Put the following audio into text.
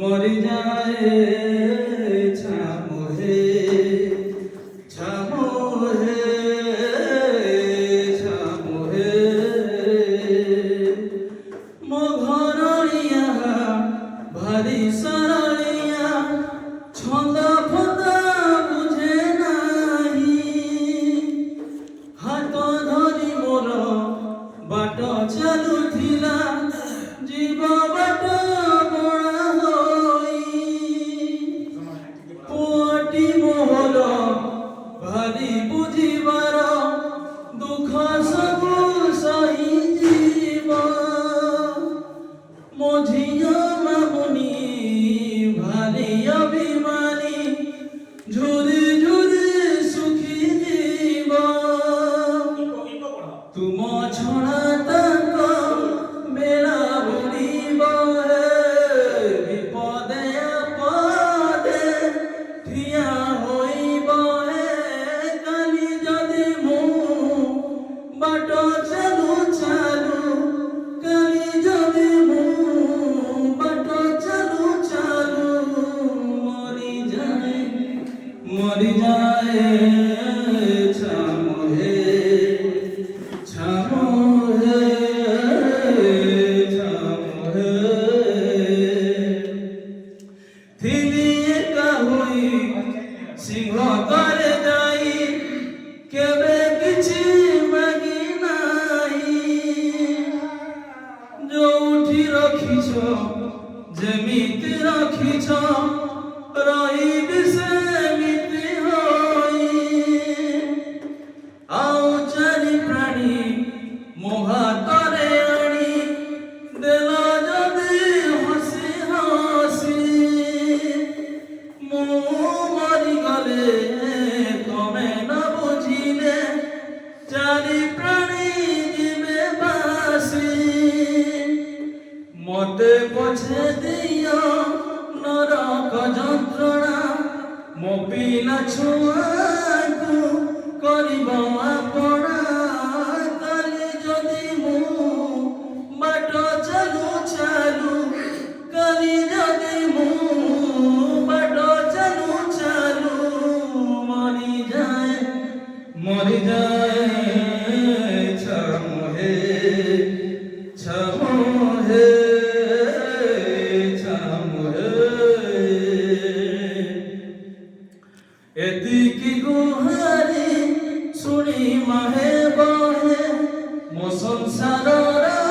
মরি যায় ছামোহে ছামোহে ছামোহে মো ঘরড়িয়া ভারি সরড়িয়া ছন্দ ফন্দ বুঝে নাহি হাত ধরি মোর বাট চালুথিলা জীব বাট ভারি বুঝিবার দুঃখ সবু সহি জীব মঝিয়া মামুনি ভারি অভিমানী ঝুরি ঝুরি সুখী জীব তুম ছড়া তাঙ্ক বেড়া বুড়িব বিপদে আপদে ঠিয়া হইব বাট চালু চালু কালি যদি মু বাট চালু চালু মরি যায় ছামোহে ছামোহে ছামোহে থিলি একা হই সিংহ করে যাই কেবে কিছু ଯୋଉଠି ରଖିଛ ଯେମିତି ରଖିଛ ରହିବି ସେମିତି ହୋଇ ଆଉ ଚାରି ପ୍ରାଣୀ ମୋ ହାତରେ ଆଣି ଦେଲ ଯଦି ହସି ହସି ମୁଁ ମରିଗଲେ ତମେ ନ ବୁଝିଲେ ଚାରି ପ୍ରାଣୀ ଯିବେ ବାସି মতে পছে দিও নরক যন্ত্রণা মো পিলা ছুয়াকু করিব আপনা কালি যদি মু বাট চালু চালু কালি যদি মু বাট চালু চালু মরি যায় ছামোহে ছামোহে এতিকি গুহারি শুনি মাহে বহে মো সংসাররা